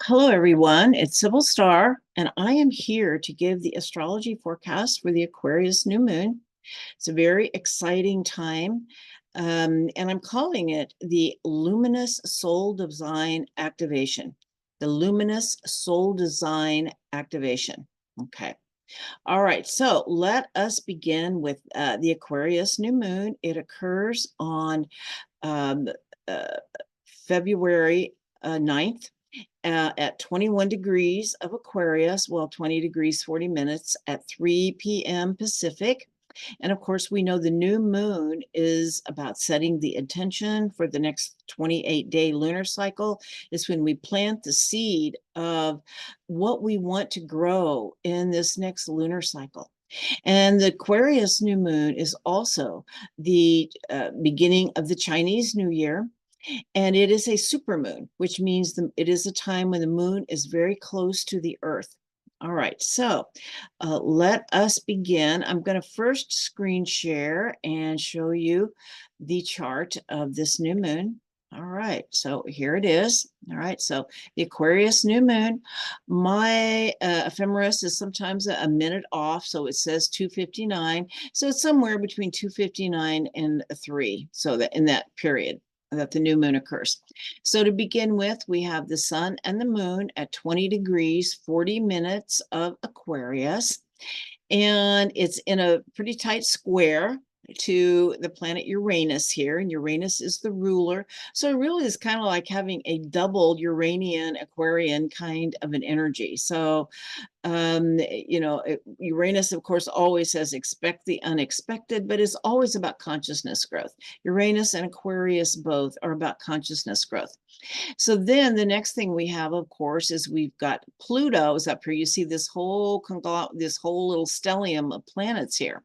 Hello, everyone. It's Sibyl Star, and I am here to give the astrology forecast for the Aquarius new moon. It's a very exciting time, and I'm calling it the Luminous Soul Design Activation. The Luminous Soul Design Activation. Okay. All right. So let us begin with the Aquarius new moon. It occurs on um, uh, February 9th at 21 degrees of Aquarius, well, 20 degrees, 40 minutes at 3 p.m. Pacific. And of course, we know the new moon is about setting the intention for the next 28-day lunar cycle. Is when we plant the seed of what we want to grow in this next lunar cycle. And the Aquarius new moon is also the beginning of the Chinese New Year. And it is a supermoon, which means it is a time when the moon is very close to the earth. All right, so let us begin. I'm going to first screen share and show you the chart of this new moon. All right, so here it is. All right, so the Aquarius new moon. My ephemeris is sometimes a minute off, so it says 2:59. So it's somewhere between 2:59 and 3. So that in that period that the new moon occurs. So to begin with, we have the sun and the moon at 20 degrees, 40 minutes of Aquarius. And it's in a pretty tight square to the planet Uranus here, and Uranus is the ruler. So it really is kind of like having a double Uranian Aquarian kind of an energy. So Uranus, of course, always says expect the unexpected, but it's always about consciousness growth. Uranus and Aquarius both are about consciousness growth. So then the next thing we have, of course, is we've got Pluto is up here. You see this whole little stellium of planets here.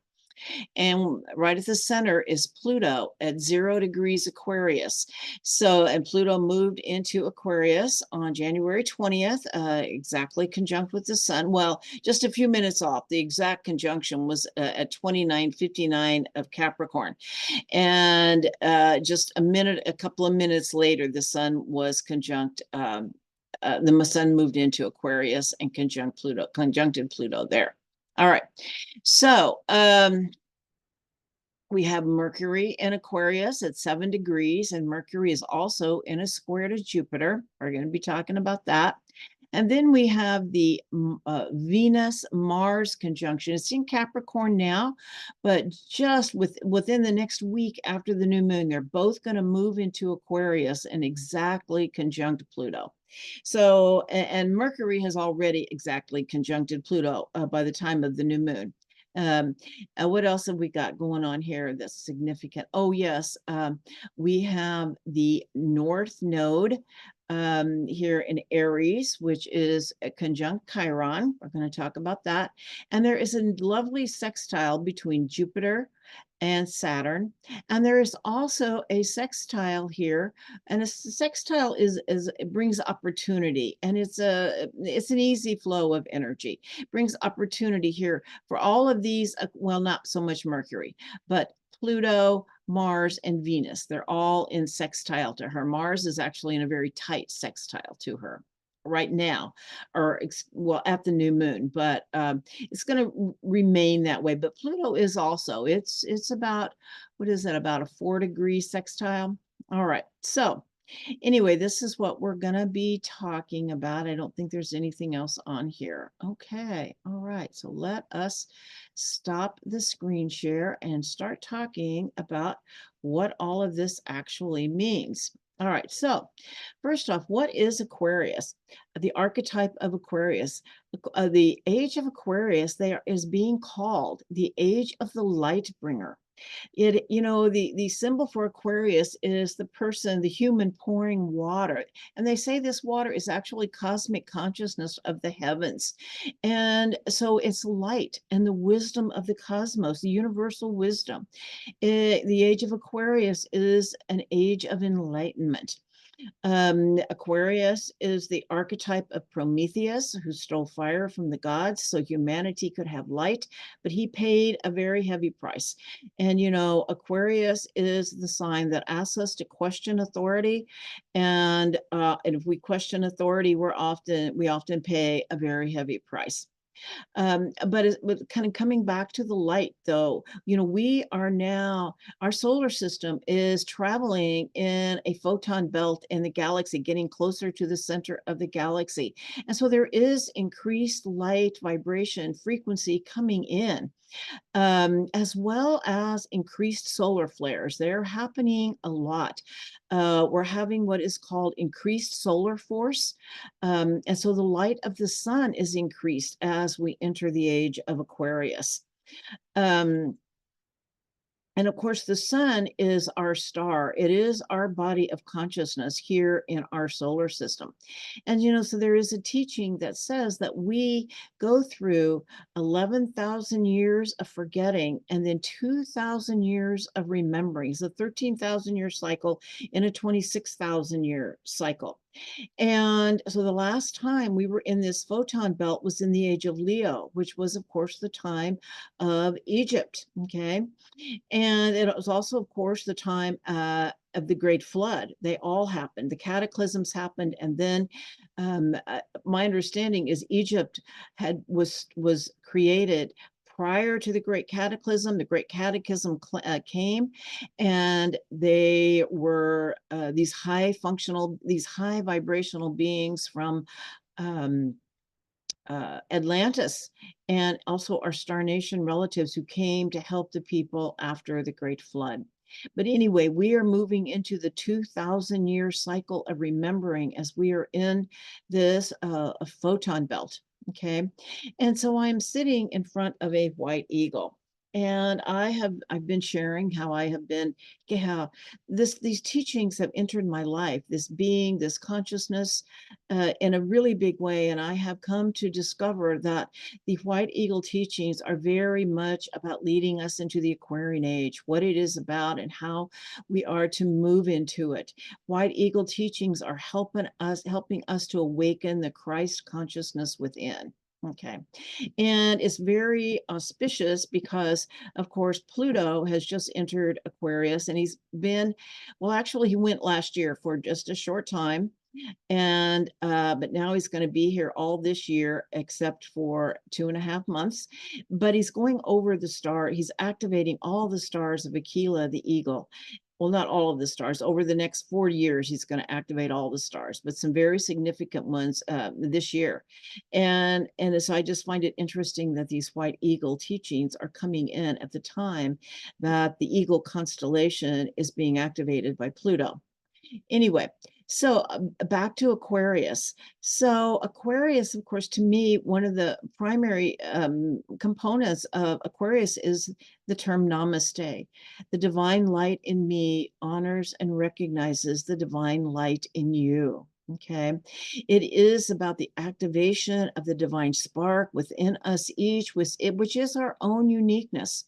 And right at the center is Pluto at 0 degrees Aquarius. So, and Pluto moved into Aquarius on January 20th, exactly conjunct with the sun. Well, just a few minutes off. The exact conjunction was at 29:59 of Capricorn. And just a couple of minutes later, the sun was conjunct. The sun moved into Aquarius and conjuncted Pluto there. All right. So we have Mercury in Aquarius at 7 degrees, and Mercury is also in a square to Jupiter. We're going to be talking about that. And then we have the Venus-Mars conjunction. It's in Capricorn now, but just within the next week after the new moon, they're both going to move into Aquarius and exactly conjunct Pluto. So, and Mercury has already exactly conjuncted Pluto by the time of the new moon. What else have we got going on here that's significant? Oh, yes. We have the North Node here in Aries, which is a conjunct Chiron. We're going to talk about that. And there is a lovely sextile between Jupiter and Saturn. And there is also a sextile here. And a sextile it brings opportunity, and it's an easy flow of energy. It brings opportunity here for all of these, well, not so much Mercury, but Pluto, Mars, and Venus. They're all in sextile to her. Mars is actually in a very tight sextile to her right now, or well, at the new moon, but it's going to remain that way. But Pluto is also, it's about, what is that, about a 4-degree sextile? All right, so anyway, this is what we're going to be talking about. I don't think there's anything else on here. Okay, all right, so let us stop the screen share and start talking about what all of this actually means. All right, so first off, what is Aquarius? The archetype of Aquarius, the age of Aquarius, is being called the age of the light bringer. The symbol for Aquarius is the person, the human pouring water. And they say this water is actually cosmic consciousness of the heavens. And so it's light and the wisdom of the cosmos, the universal wisdom. The age of Aquarius is an age of enlightenment. Aquarius is the archetype of Prometheus, who stole fire from the gods so humanity could have light, but he paid a very heavy price. And, Aquarius is the sign that asks us to question authority. And if we question authority, we often pay a very heavy price. But kind of coming back to the light, though, we are now, our solar system is traveling in a photon belt in the galaxy, getting closer to the center of the galaxy. And so there is increased light vibration frequency coming in, as well as increased solar flares. They're happening a lot. We're having what is called increased solar force. And so the light of the sun is increased as we enter the age of Aquarius. Um, and of course, the sun is our star. It is our body of consciousness here in our solar system. And, so there is a teaching that says that we go through 11,000 years of forgetting and then 2,000 years of remembering. It's a 13,000-year cycle in a 26,000-year cycle. And so the last time we were in this photon belt was in the age of Leo, which was, of course, the time of Egypt. Okay. And it was also, of course, the time of the Great Flood. They all happened. The cataclysms happened, and then my understanding is Egypt was created prior to the Great Cataclysm. The Great Cataclysm came, and they were these high vibrational beings from um, Atlantis, and also our Star Nation relatives who came to help the people after the Great Flood. But anyway, we are moving into the 2,000-year cycle of remembering as we are in this photon belt. Okay. And so I'm sitting in front of a white eagle. And I've been sharing how I have been, how these teachings have entered my life, this being, this consciousness, in a really big way. And I have come to discover that the White Eagle teachings are very much about leading us into the Aquarian age, what it is about and how we are to move into it. White Eagle teachings are helping us to awaken the Christ consciousness within. Okay. And it's very auspicious because, of course, Pluto has just entered Aquarius, and well, actually, he went last year for just a short time. And but now he's going to be here all this year except for 2.5 months. But he's going over he's activating all the stars of Aquila the eagle. Well, not all of the stars. Over the next 4 years, he's going to activate all the stars, but some very significant ones this year. And so I just find it interesting that these White Eagle teachings are coming in at the time that the Eagle constellation is being activated by Pluto. Anyway, so back to Aquarius. So Aquarius, of course, to me, one of the primary components of Aquarius is the term namaste. The divine light in me honors and recognizes the divine light in you. Okay. It is about the activation of the divine spark within us each, which is our own uniqueness.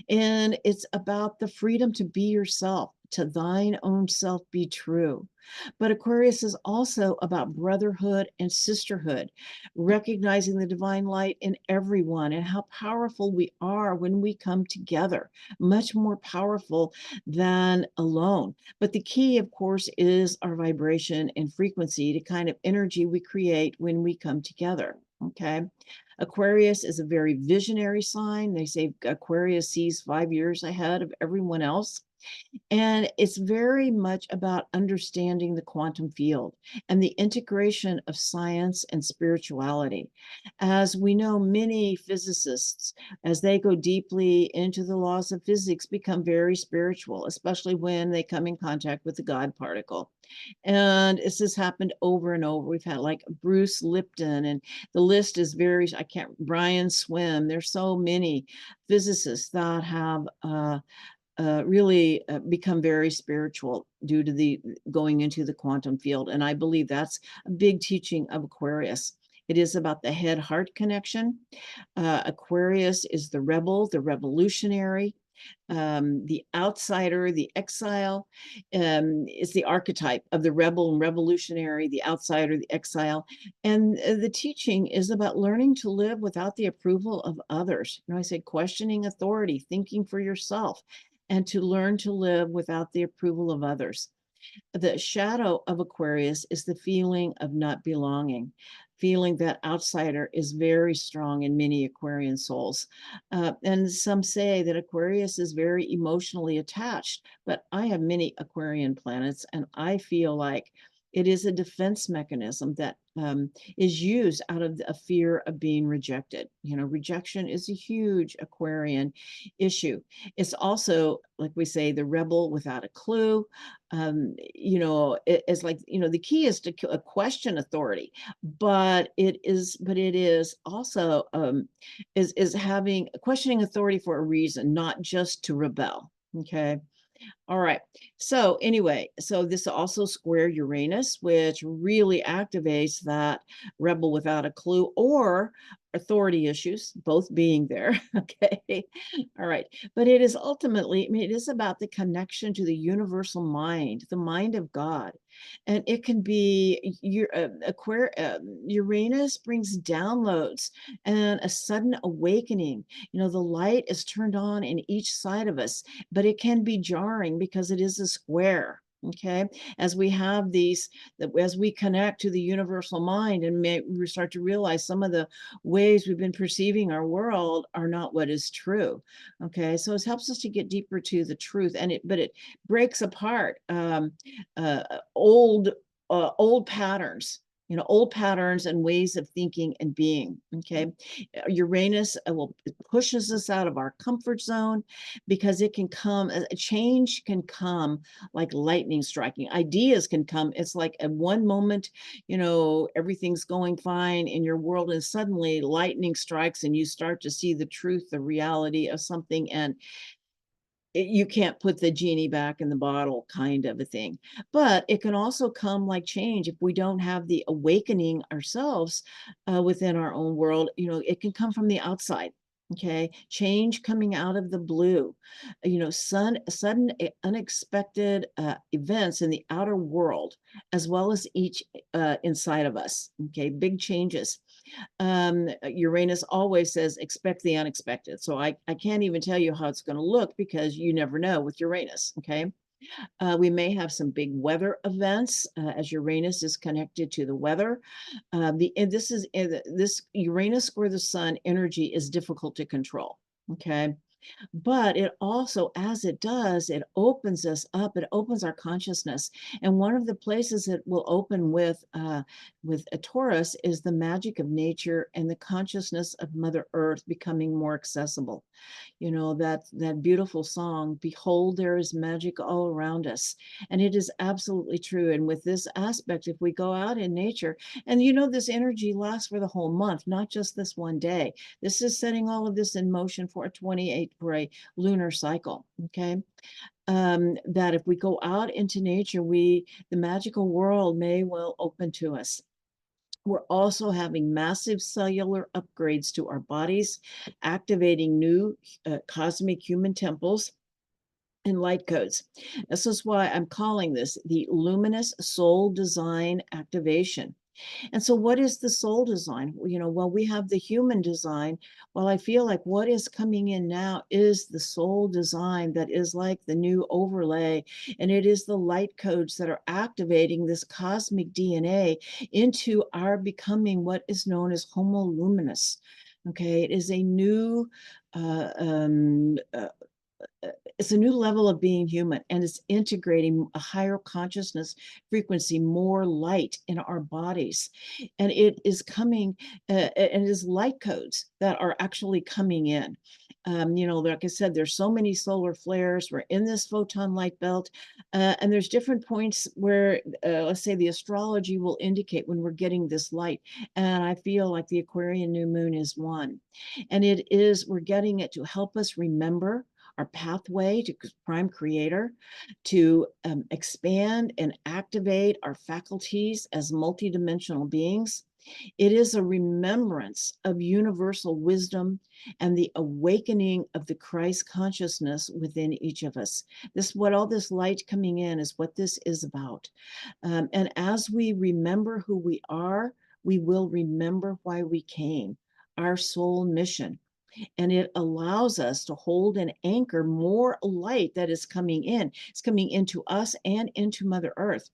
And it's about the freedom to be yourself, to thine own self be true. But Aquarius is also about brotherhood and sisterhood, recognizing the divine light in everyone and how powerful we are when we come together, much more powerful than alone. But the key, of course, is our vibration and frequency, the kind of energy we create when we come together. Okay. Aquarius is a very visionary sign. They say Aquarius sees 5 years ahead of everyone else. And it's very much about understanding the quantum field and the integration of science and spirituality. As we know, many physicists, as they go deeply into the laws of physics, become very spiritual, especially when they come in contact with the God particle. And this has happened over and over. We've had like Bruce Lipton, and the list is Brian Swim. There's so many physicists that have really become very spiritual due to the going into the quantum field. And I believe that's a big teaching of Aquarius. It is about the head-heart connection. Aquarius is the rebel, the revolutionary. The outsider, the exile, is the archetype of the rebel and revolutionary, the outsider, the exile. And the teaching is about learning to live without the approval of others. I say questioning authority, thinking for yourself, and to learn to live without the approval of others. The shadow of Aquarius is the feeling of not belonging. Feeling that outsider is very strong in many Aquarian souls. And some say that Aquarius is very emotionally attached, but I have many Aquarian planets, and I feel like it is a defense mechanism that is used out of a fear of being rejected. Rejection is a huge Aquarian issue. It's also, like we say, the rebel without a clue. It's like, the key is to question authority, but it is also is having questioning authority for a reason, not just to rebel. Okay. All right. So anyway, so this also square Uranus, which really activates that rebel without a clue or authority issues, both being there. Okay. All right. But it is ultimately, it is about the connection to the universal mind, the mind of God. And it can be Uranus brings downloads and a sudden awakening. The light is turned on in each side of us, but it can be jarring because it is a square. Okay, as we have these, as we connect to the universal mind, and we start to realize some of the ways we've been perceiving our world are not what is true. Okay, so it helps us to get deeper to the truth, but it breaks apart uh, old old patterns, old patterns and ways of thinking and being. Okay. Uranus pushes us out of our comfort zone because it can come, a change can come like lightning striking. Ideas can come. It's like at one moment, everything's going fine in your world, and suddenly lightning strikes and you start to see the truth, the reality of something, and you can't put the genie back in the bottle, kind of a thing. But it can also come like change if we don't have the awakening ourselves within our own world. It can come from the outside. Okay, change coming out of the blue, sudden unexpected events in the outer world, as well as each inside of us. Okay, big changes. Uranus always says, expect the unexpected. So I can't even tell you how it's going to look because you never know with Uranus. Okay. We may have some big weather events as Uranus is connected to the weather. This Uranus square the sun energy is difficult to control. Okay. But it also, as it does, it opens us up. It opens our consciousness. And one of the places it will open with a Taurus is the magic of nature and the consciousness of Mother Earth becoming more accessible. That beautiful song, behold, there is magic all around us. And it is absolutely true. And with this aspect, if we go out in nature, and this energy lasts for the whole month, not just this one day. This is setting all of this in motion for a 28 for a lunar cycle. Okay. That if we go out into nature, the magical world may well open to us. We're also having massive cellular upgrades to our bodies, activating new cosmic human temples and light codes. This is why I'm calling this the Luminous Soul Design Activation. And so what is the soul design? Well, we have the human design. Well, I feel like what is coming in now is the soul design that is like the new overlay. And it is the light codes that are activating this cosmic DNA into our becoming what is known as Homo Luminous. Okay, it is a new uh, um, uh, it's a new level of being human, and it's integrating a higher consciousness frequency, more light in our bodies. And it is coming, and it is light codes that are actually coming in. Like I said, there's so many solar flares. We're in this photon light belt, and there's different points where, let's say, the astrology will indicate when we're getting this light. And I feel like the Aquarian new moon is one. And we're getting it to help us remember our pathway to prime creator, to expand and activate our faculties as multidimensional beings. It is a remembrance of universal wisdom and the awakening of the Christ consciousness within each of us. This, what all this light coming in is what this is about. And as we remember who we are, we will remember why we came, our soul mission. And it allows us to hold and anchor more light that is coming in. It's coming into us and into Mother Earth.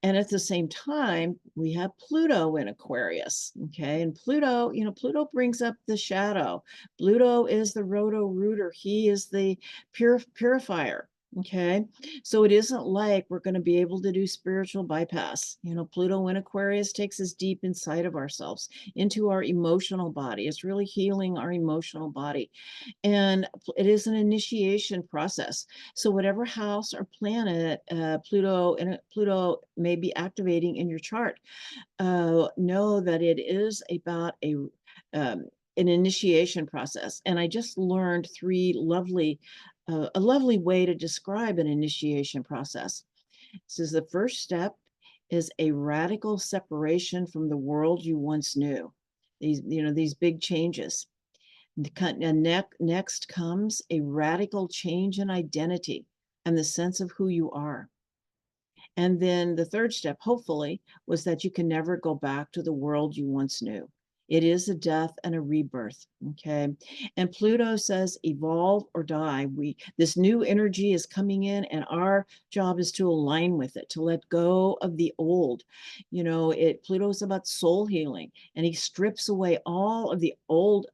And at the same time, we have Pluto in Aquarius. Okay. And Pluto, Pluto brings up the shadow. Pluto is the roto-rooter. He is the purifier. Okay. So it isn't like we're going to be able to do spiritual bypass. Pluto in Aquarius takes us deep inside of ourselves, into our emotional body. It's really healing our emotional body. And it is an initiation process. So whatever house or planet Pluto may be activating in your chart, know that it is about an initiation process. And I just learned a lovely way to describe an initiation process. This is the first step is a radical separation from the world you once knew. These big changes. And next comes a radical change in identity and the sense of who you are. And then the third step, hopefully, was that you can never go back to the world you once knew. It is a death and a rebirth. Okay. And Pluto says evolve or die. This new energy is coming in, and our job is to align with it, to let go of the old. Pluto's about soul healing, and he strips away all of the old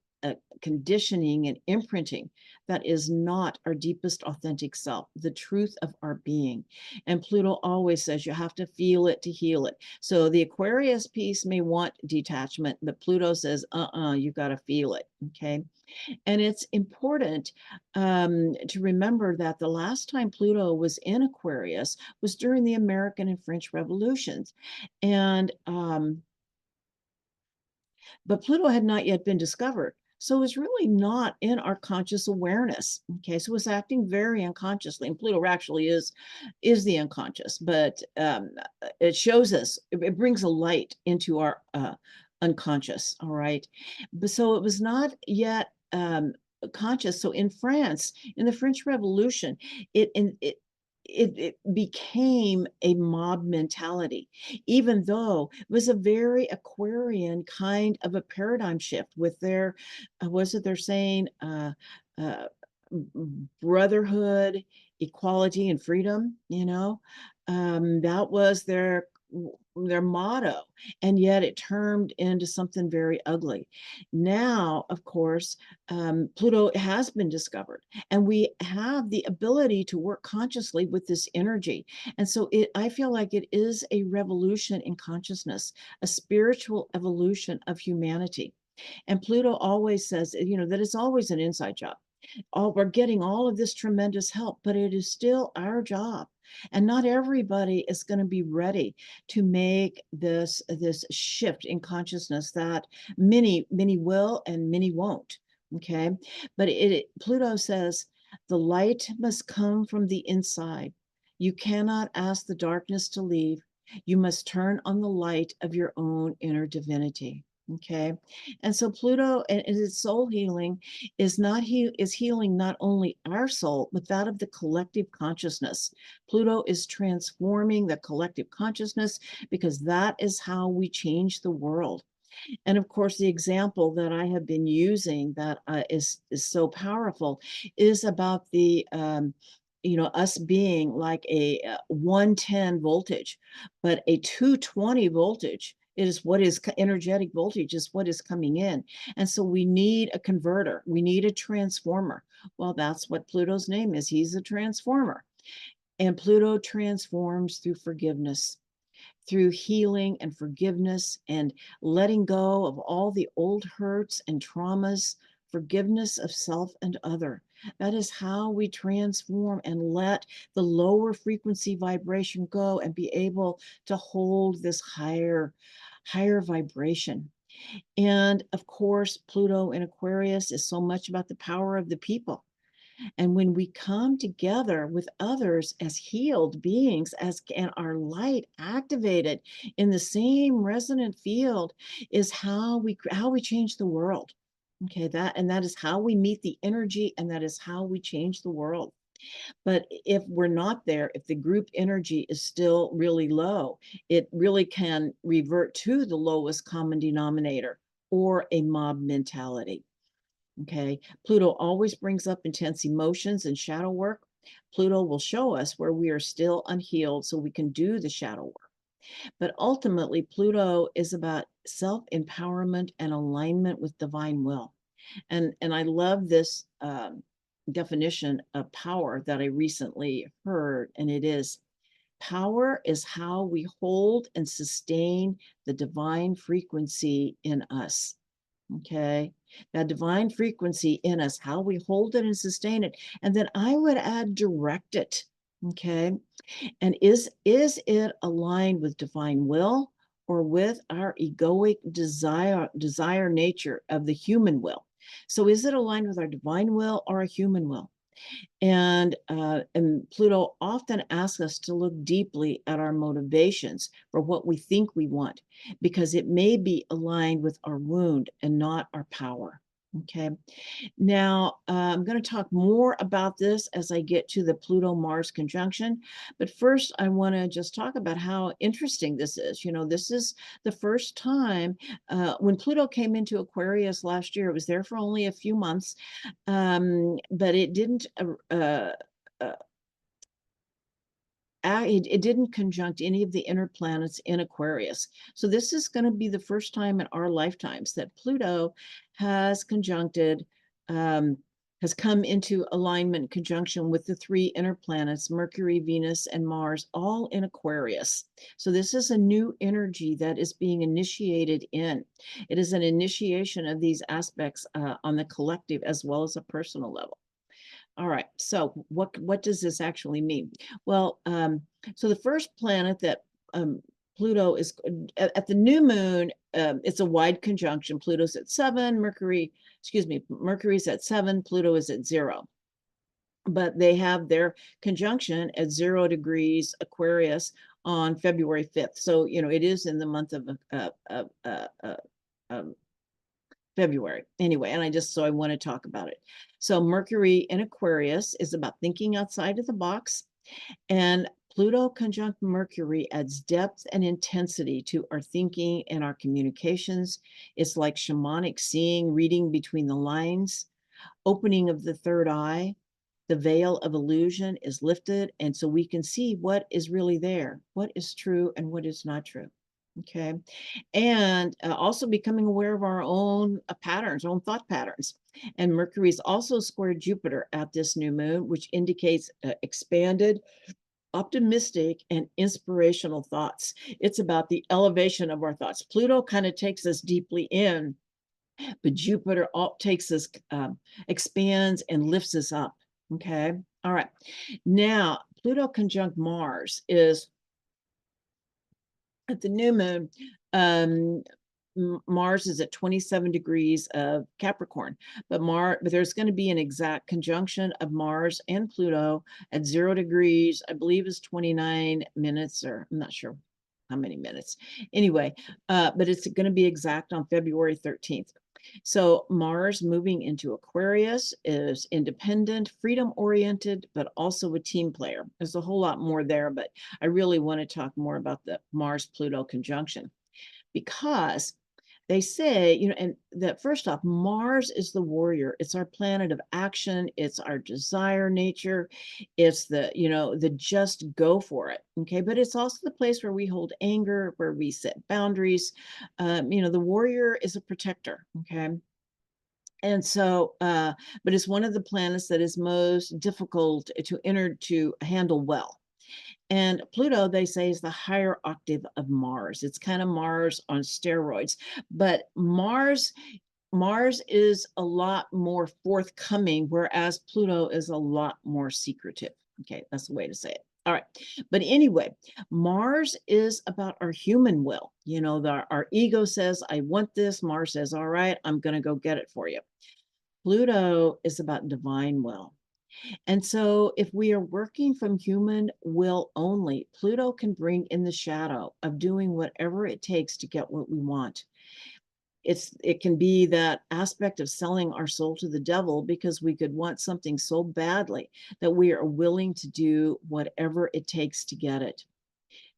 conditioning and imprinting that is not our deepest authentic self, the truth of our being. And Pluto always says you have to feel it to heal it. So the Aquarius piece may want detachment, but Pluto says, you got to feel it. Okay. And it's important to remember that the last time Pluto was in Aquarius was during the American and French revolutions. And but Pluto had not yet been discovered. So it's really not in our conscious awareness. Okay, so it's acting very unconsciously, and Pluto actually is the unconscious, but it shows us, it brings a light into our unconscious. All right, but so it was not yet conscious. So in France, in the French Revolution, it became a mob mentality, even though it was a very Aquarian kind of a paradigm shift with their, was it they're saying, uh, brotherhood, equality, and freedom. That was their motto, and yet it turned into something very ugly. Now, of course, Pluto has been discovered, and we have the ability to work consciously with this energy. And so I feel like it is a revolution in consciousness, a spiritual evolution of humanity. And Pluto always says, that it's always an inside job. We're getting all of this tremendous help, but it is still our job. And not everybody is going to be ready to make this shift in consciousness that many will and many won't. Okay. But Pluto says the light must come from the inside. You cannot ask the darkness to leave. You must turn on the light of your own inner divinity. Okay. And so Pluto and its soul healing is healing not only our soul, but that of the collective consciousness. Pluto is transforming the collective consciousness, because that is how we change the world. And of course, the example that I have been using that is so powerful is about the us being like a 110 voltage, but a 220 voltage is what is energetic voltage, is what is coming in. And so we need a converter, we need a transformer. Well, that's what Pluto's name is. He's a transformer. And Pluto transforms through forgiveness, through healing and forgiveness, and letting go of all the old hurts and traumas, forgiveness of self and other. That is how we transform and let the lower frequency vibration go and be able to hold this higher vibration. And of course, Pluto in Aquarius is so much about the power of the people. And when we come together with others as healed beings, and our light activated in the same resonant field, is how we change the world. Okay, that is how we meet the energy, and that is how we change the world. But if we're not there, if the group energy is still really low, it really can revert to the lowest common denominator or a mob mentality. Okay, Pluto always brings up intense emotions and shadow work. Pluto will show us where we are still unhealed so we can do the shadow work. But ultimately, Pluto is about self-empowerment and alignment with divine will. And I love this definition of power that I recently heard, and it is: power is how we hold and sustain the divine frequency in us. Okay, that divine frequency in us, how we hold it and sustain it. And then I would add direct it. Okay, and is it aligned with divine will, or with our egoic desire nature of the human will? So is it aligned with our divine will or a human will? And Pluto often asks us to look deeply at our motivations for what we think we want, because it may be aligned with our wound and not our power. Okay. Now, I'm going to talk more about this as I get to the Pluto-Mars conjunction. But first, I want to just talk about how interesting this is. You know, this is the first time when Pluto came into Aquarius last year. It was there for only a few months, but it didn't uh, it didn't conjunct any of the inner planets in Aquarius. So this is going to be the first time in our lifetimes that Pluto has conjuncted, um, has come into alignment conjunction with the three inner planets, Mercury, Venus, and Mars, all in Aquarius. So this is a new energy that is being initiated in. It is an initiation of these aspects on the collective as well as a personal level. All right, so what does this actually mean? Well, so the first planet that Pluto is at the new moon, it's a wide conjunction. Pluto's at 7, Mercury's at 7, Pluto is at 0. But they have their conjunction at 0 degrees Aquarius on February 5th. So, you know, it is in the month of February. Anyway, and I want to talk about it. So Mercury in Aquarius is about thinking outside of the box, and Pluto conjunct Mercury adds depth and intensity to our thinking and our communications. It's like shamanic seeing, reading between the lines, opening of the third eye. The veil of illusion is lifted, and so we can see what is really there, what is true and what is not true. Okay. And also becoming aware of our own patterns, own thought patterns. And Mercury is also squared Jupiter at this new moon, which indicates expanded, optimistic, and inspirational thoughts. It's about the elevation of our thoughts. Pluto kind of takes us deeply in, but Jupiter takes us, expands and lifts us up. Okay. All right. Now, Pluto conjunct Mars is at the new moon. Mars is at 27 degrees of Capricorn, but there's going to be an exact conjunction of Mars and Pluto at 0 degrees. I believe is 29 minutes, or I'm not sure how many minutes. Anyway, but it's going to be exact on February 13th. So Mars moving into Aquarius is independent, freedom-oriented, but also a team player. There's a whole lot more there, but I really want to talk more about the Mars-Pluto conjunction, because they say, you know, and that first off, Mars is the warrior. It's our planet of action. It's our desire nature. It's the, you know, the just go for it. Okay. But it's also the place where we hold anger, where we set boundaries. You know, the warrior is a protector. Okay. And so, but it's one of the planets that is most difficult to handle well. And Pluto, they say, is the higher octave of Mars. It's kind of Mars on steroids. But Mars is a lot more forthcoming, whereas Pluto is a lot more secretive. Okay, that's the way to say it. All right. But anyway, Mars is about our human will. You know, our ego says, I want this. Mars says, all right, I'm going to go get it for you. Pluto is about divine will. And so if we are working from human will only, Pluto can bring in the shadow of doing whatever it takes to get what we want. It can be that aspect of selling our soul to the devil because we could want something so badly that we are willing to do whatever it takes to get it.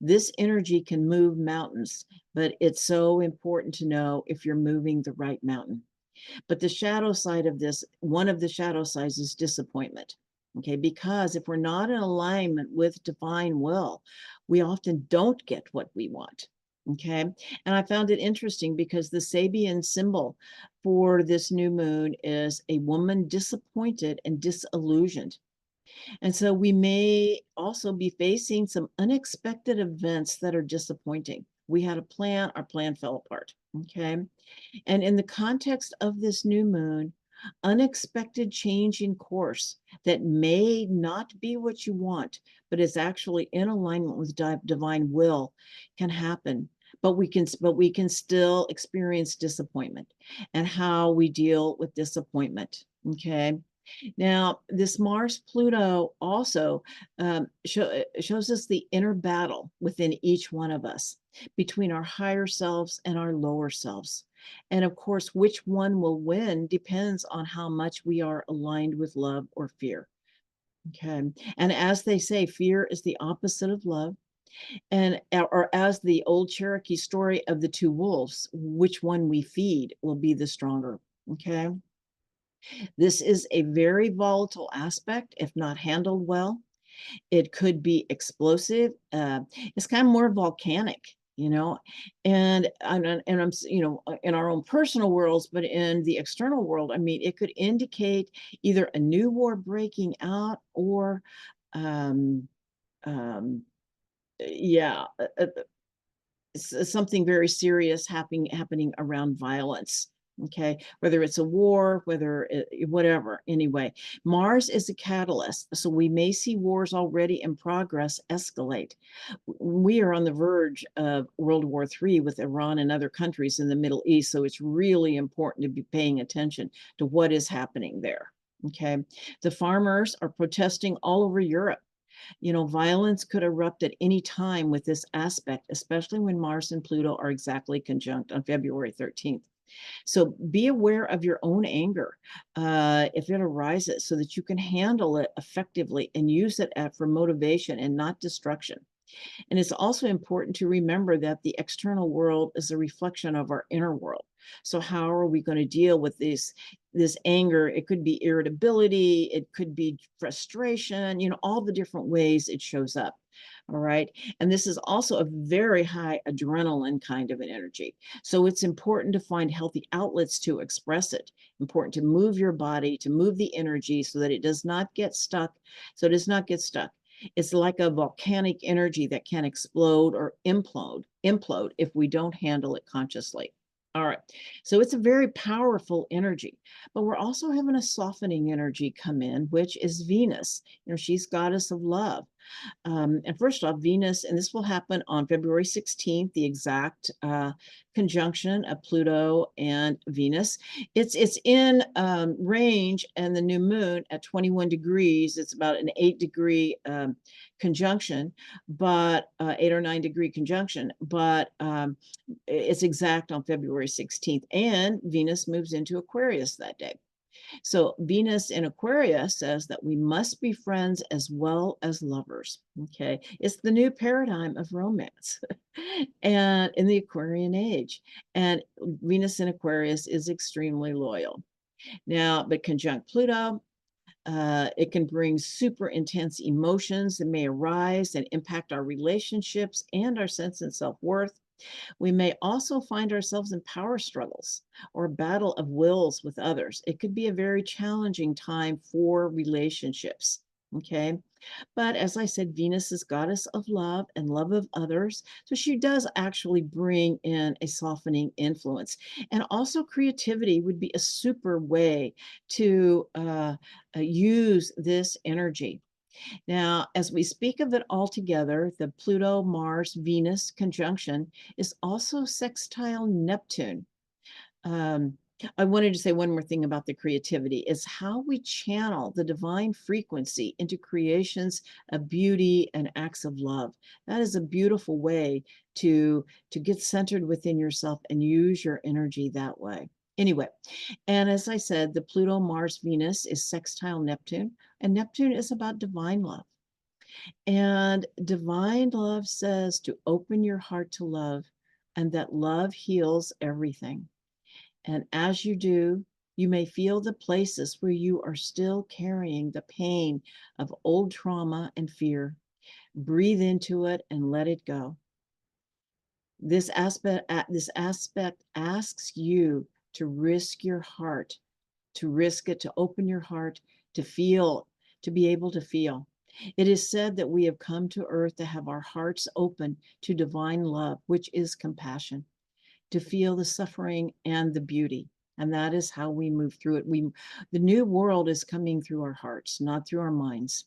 This energy can move mountains, but it's so important to know if you're moving the right mountain. But the shadow side of this, one of the shadow sides is disappointment. Okay, because if we're not in alignment with divine will, we often don't get what we want. Okay, and I found it interesting because the Sabian symbol for this new moon is a woman disappointed and disillusioned. And so we may also be facing some unexpected events that are disappointing. We had a plan, our plan fell apart. Okay. And in the context of this new moon, unexpected change in course that may not be what you want, but is actually in alignment with divine will can happen. But we can still experience disappointment and how we deal with disappointment. Okay. Now, this Mars Pluto also shows us the inner battle within each one of us between our higher selves and our lower selves. And of course, which one will win depends on how much we are aligned with love or fear. Okay. And as they say, fear is the opposite of love. And or as the old Cherokee story of the two wolves, which one we feed will be the stronger. Okay. This is a very volatile aspect if not handled well. It could be explosive. It's kind of more volcanic, and in our own personal worlds, but in the external world, I mean, it could indicate either a new war breaking out or, um, um, yeah, something very serious happening around violence. Okay, whether it's a war, whatever. Anyway, Mars is a catalyst, so we may see wars already in progress escalate. We are on the verge of World War III with Iran and other countries in the Middle East, so it's really important to be paying attention to what is happening there. Okay, the farmers are protesting all over Europe. Violence could erupt at any time with this aspect, especially when Mars and Pluto are exactly conjunct on February 13th. So be aware of your own anger if it arises so that you can handle it effectively and use it for motivation and not destruction. And it's also important to remember that the external world is a reflection of our inner world. So how are we going to deal with this anger? It could be irritability, it could be frustration, all the different ways it shows up. All right. And this is also a very high adrenaline kind of an energy. So it's important to find healthy outlets to express it. Important to move your body, to move the energy so that it does not get stuck. So it does not get stuck. It's like a volcanic energy that can explode or implode if we don't handle it consciously. All right. So it's a very powerful energy, but we're also having a softening energy come in, which is Venus. She's goddess of love. And first off, Venus, and this will happen on February 16th, the exact conjunction of Pluto and Venus. It's in range and the new moon at 21 degrees. It's about an 8-degree conjunction, but 8 or 9 degree conjunction, but it's exact on February 16th. And Venus moves into Aquarius that day. So Venus in Aquarius says that we must be friends as well as lovers. Okay. It's the new paradigm of romance and in the Aquarian age. And Venus in Aquarius is extremely loyal. Now, but conjunct Pluto, it can bring super intense emotions that may arise and impact our relationships and our sense of self-worth. We may also find ourselves in power struggles or battle of wills with others. It could be a very challenging time for relationships. Okay. But as I said, Venus is goddess of love and love of others. So she does actually bring in a softening influence. And also, creativity would be a super way to use this energy. Now, as we speak of it all together, the Pluto, Mars, Venus conjunction is also sextile Neptune. Um, I wanted to say one more thing about the creativity is how we channel the divine frequency into creations of beauty and acts of love. That is a beautiful way to get centered within yourself and use your energy that way. Anyway, and as I said, the Pluto, Mars, Venus is sextile Neptune, and Neptune is about divine love. And divine love says to open your heart to love, and that love heals everything. And as you do, you may feel the places where you are still carrying the pain of old trauma and fear. Breathe into it and let it go. This aspect asks you to risk your heart, to risk it, to open your heart, to feel, to be able to feel. It is said that we have come to earth to have our hearts open to divine love, which is compassion, to feel the suffering and the beauty. And that is how we move through it. The new world is coming through our hearts, not through our minds.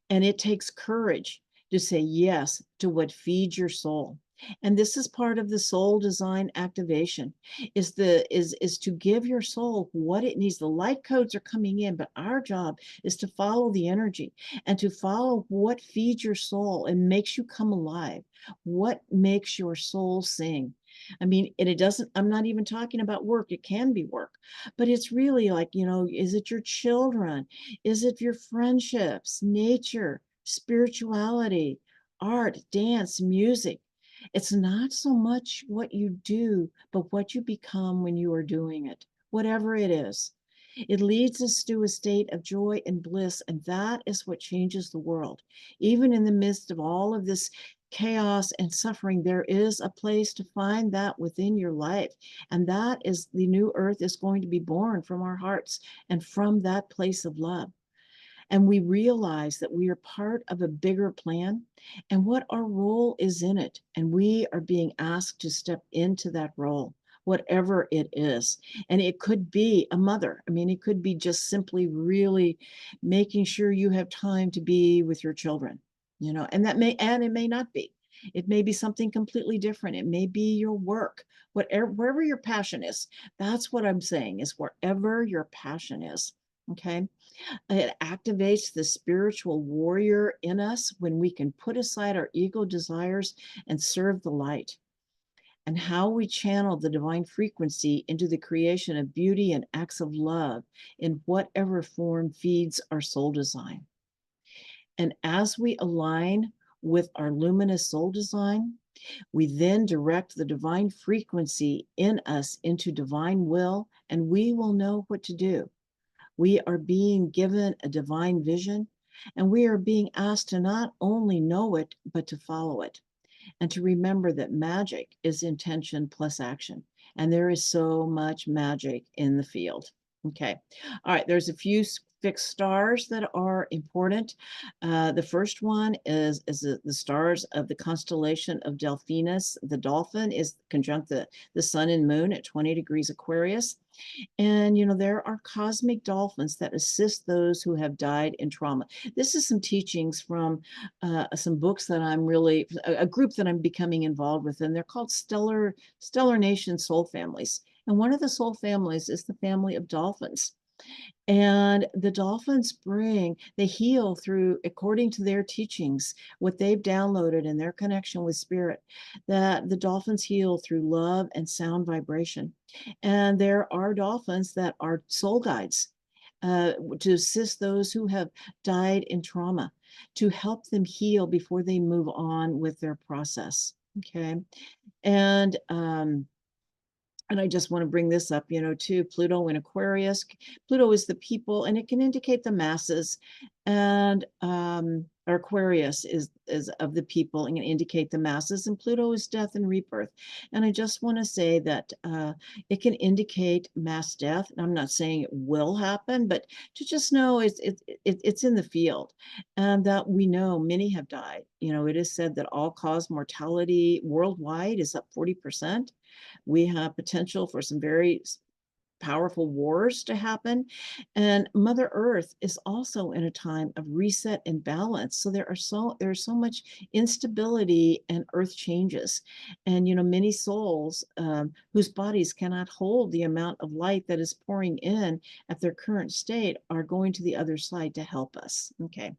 And it takes courage to say yes to what feeds your soul. And this is part of the soul design activation, is to give your soul what it needs. The light codes are coming in, but our job is to follow the energy and to follow what feeds your soul and makes you come alive, what makes your soul sing. I mean, and it doesn't, I'm not even talking about work. It can be work, but it's really like, is it your children? Is it your friendships, nature, spirituality, art, dance, music? It's not so much what you do, but what you become when you are doing it, whatever it is. It leads us to a state of joy and bliss, and that is what changes the world. Even in the midst of all of this chaos and suffering, there is a place to find that within your life. And that is the new earth is going to be born from our hearts and from that place of love. And we realize that we are part of a bigger plan and what our role is in it. And we are being asked to step into that role, whatever it is. And it could be a mother. I mean, it could be just simply really making sure you have time to be with your children, and it may not be. It may be something completely different. It may be your work, wherever your passion is. That's what I'm saying, is wherever your passion is. Okay. It activates the spiritual warrior in us when we can put aside our ego desires and serve the light. And how we channel the divine frequency into the creation of beauty and acts of love in whatever form feeds our soul design. And as we align with our luminous soul design, we then direct the divine frequency in us into divine will, and we will know what to do. We are being given a divine vision, and we are being asked to not only know it, but to follow it, and to remember that magic is intention plus action. And there is so much magic in the field. Okay. All right. There's a few fixed stars that are important. The first one is the stars of the constellation of Delphinus. The dolphin is conjunct the sun and moon at 20 degrees Aquarius. And, there are cosmic dolphins that assist those who have died in trauma. This is some teachings from some books that a group that I'm becoming involved with, and they're called Stellar Nation Soul Families. And one of the soul families is the family of dolphins. And the dolphins they heal through, according to their teachings, what they've downloaded in their connection with spirit, that the dolphins heal through love and sound vibration. And there are dolphins that are soul guides to assist those who have died in trauma, to help them heal before they move on with their process. Okay. And I just want to bring this up, too. Pluto in Aquarius. Pluto is the people, and it can indicate the masses. And Aquarius is of the people and can indicate the masses. And Pluto is death and rebirth. And I just want to say that it can indicate mass death. And I'm not saying it will happen, but to just know it's in the field, and that we know many have died. It is said that all-cause mortality worldwide is up 40%. We have potential for some very powerful wars to happen. And Mother Earth is also in a time of reset and balance. So there's so much instability and earth changes. And many souls whose bodies cannot hold the amount of light that is pouring in at their current state are going to the other side to help us. Okay.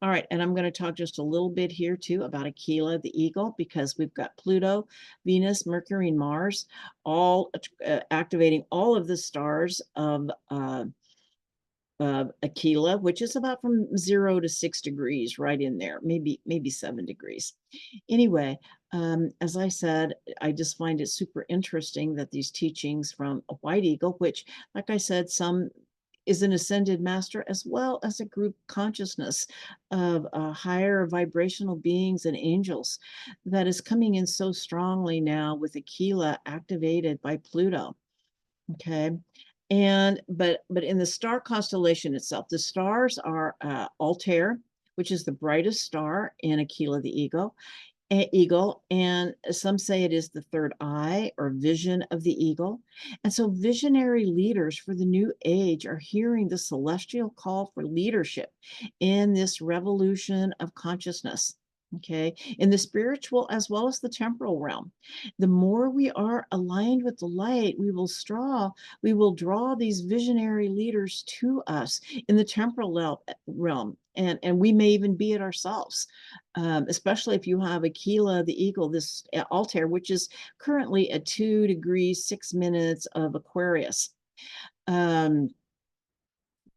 All right, and I'm going to talk just a little bit here too about Aquila, the eagle, because we've got Pluto, Venus, Mercury, and Mars all activating all of the stars of Aquila, which is about from 0 to 6 degrees, right in there, maybe 7 degrees. Anyway, as I said, I just find it super interesting that these teachings from a white eagle, which, like I said, some is an ascended master as well as a group consciousness of higher vibrational beings and angels that is coming in so strongly now with Aquila activated by Pluto. Okay. But in the star constellation itself, the stars are Altair, which is the brightest star in Aquila the eagle, and some say it is the third eye or vision of the eagle. And so visionary leaders for the new age are hearing the celestial call for leadership in this revolution of consciousness. Okay, in the spiritual as well as the temporal realm. The more we are aligned with the light, we will draw these visionary leaders to us in the temporal realm. And we may even be it ourselves, especially if you have Aquila, the eagle, this Altair, which is currently at 2 degrees, 6 minutes of Aquarius.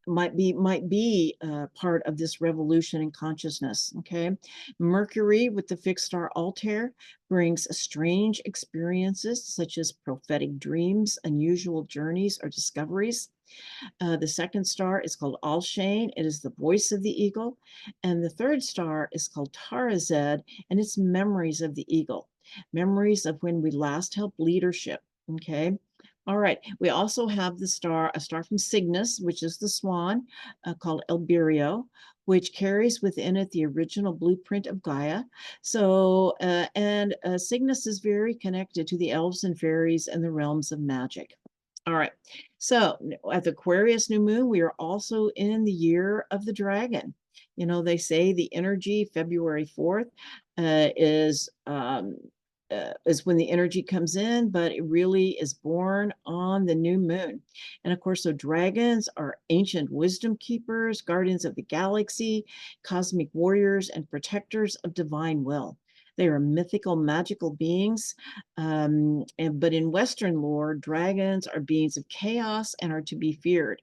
Might be part of this revolution in consciousness. Okay, Mercury with the fixed star Altair brings strange experiences such as prophetic dreams, unusual journeys, or discoveries. The second star is called Alshane. It is the voice of the eagle. And the third star is called Tarazed, and it's memories of the eagle, memories of when we last helped leadership. Okay. All right. We also have a star from Cygnus, which is the swan, called Elbirio, which carries within it the original blueprint of Gaia. So, Cygnus is very connected to the elves and fairies and the realms of magic. All right. So at the Aquarius new moon, we are also in the year of the dragon. They say the energy February 4th is when the energy comes in, but it really is born on the new moon. And of course, so dragons are ancient wisdom keepers, guardians of the galaxy, cosmic warriors, and protectors of divine will. They are mythical, magical beings. But in Western lore, dragons are beings of chaos and are to be feared.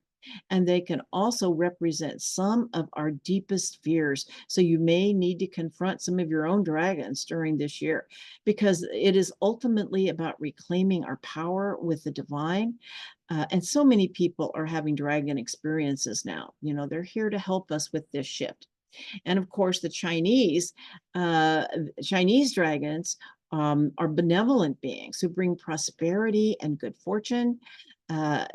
And they can also represent some of our deepest fears. So you may need to confront some of your own dragons during this year, because it is ultimately about reclaiming our power with the divine. And so many people are having dragon experiences now. They're here to help us with this shift. And of course, the Chinese dragons are benevolent beings who bring prosperity and good fortune. A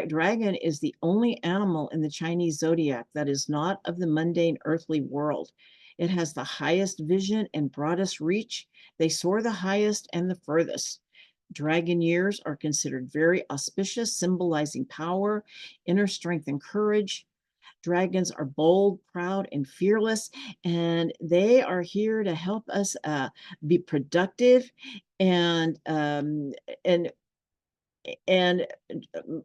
dragon is the only animal in the Chinese zodiac that is not of the mundane earthly world. It has the highest vision and broadest reach. They soar the highest and the furthest. Dragon years are considered very auspicious, symbolizing power, inner strength, and courage. Dragons are bold, proud, and fearless, and they are here to help us be productive and um, and and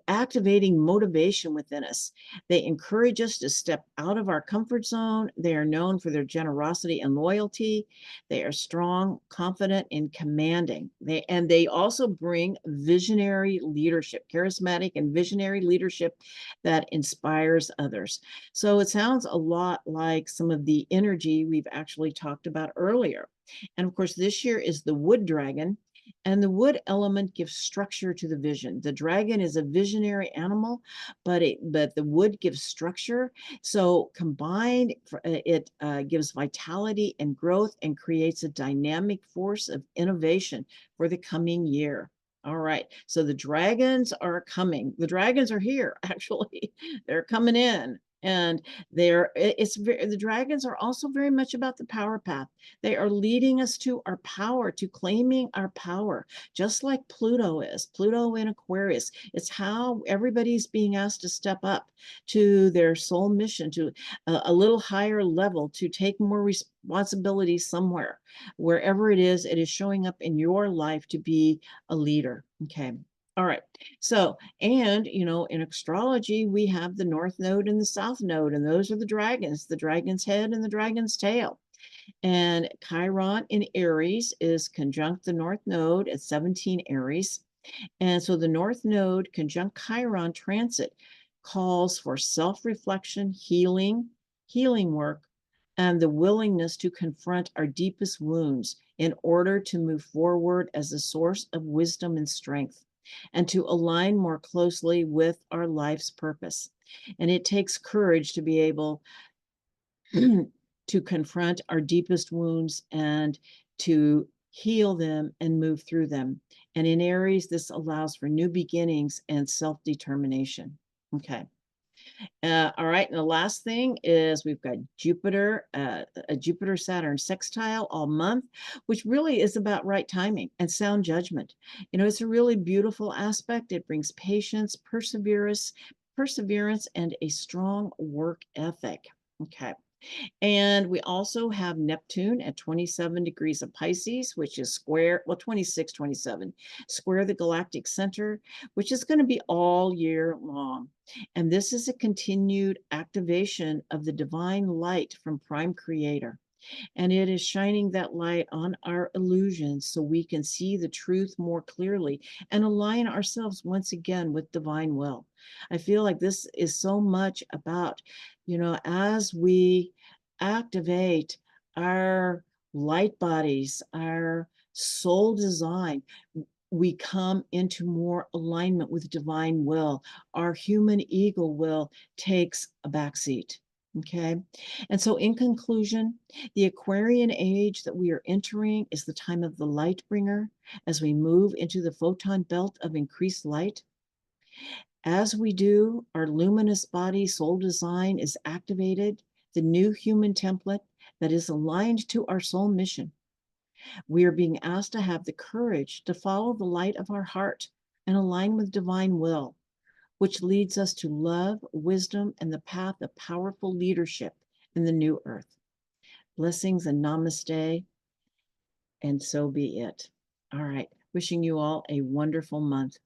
activating motivation within us. They encourage us to step out of our comfort zone. They are known for their generosity and loyalty. They are strong, confident, and commanding. They also bring visionary leadership, charismatic and visionary leadership that inspires others. So it sounds a lot like some of the energy we've actually talked about earlier. And of course, this year is the wood dragon. And the wood element gives structure to the vision. The dragon is a visionary animal, but the wood gives structure. So combined, it gives vitality and growth and creates a dynamic force of innovation for the coming year. All right, so the dragons are coming. The dragons are here, actually. They're coming in. And the dragons are also very much about the power path. They are leading us to our power, to claiming our power, just like Pluto is. Pluto in Aquarius. It's how everybody's being asked to step up to their soul mission, to a little higher level, to take more responsibility somewhere. Wherever it is showing up in your life to be a leader. Okay. All right. So, and, in astrology, we have the North Node and the South Node, and those are the dragon's head and the dragon's tail. And Chiron in Aries is conjunct the North Node at 17 Aries. And so the North Node conjunct Chiron transit calls for self-reflection, healing work, and the willingness to confront our deepest wounds in order to move forward as a source of wisdom and strength, and to align more closely with our life's purpose. And it takes courage to be able to confront our deepest wounds and to heal them and move through them. And in Aries, this allows for new beginnings and self-determination. Okay. All right. And the last thing is we've got Jupiter, a Jupiter-Saturn sextile all month, which really is about right timing and sound judgment. It's a really beautiful aspect. It brings patience, perseverance, and a strong work ethic. Okay. And we also have Neptune at 27 degrees of Pisces, which is square, well, 26, 27, square the galactic center, which is going to be all year long. And this is a continued activation of the divine light from Prime Creator. And it is shining that light on our illusions so we can see the truth more clearly and align ourselves once again with divine will. I feel like this is so much about, as we activate our light bodies, our soul design, we come into more alignment with divine will. Our human ego will takes a backseat. Okay. And so, in conclusion, the Aquarian age that we are entering is the time of the light bringer as we move into the photon belt of increased light. As we do, our luminous body soul design is activated, the new human template that is aligned to our soul mission. We are being asked to have the courage to follow the light of our heart and align with divine will, which leads us to love, wisdom, and the path of powerful leadership in the new earth. Blessings and namaste, and so be it. All right. Wishing you all a wonderful month.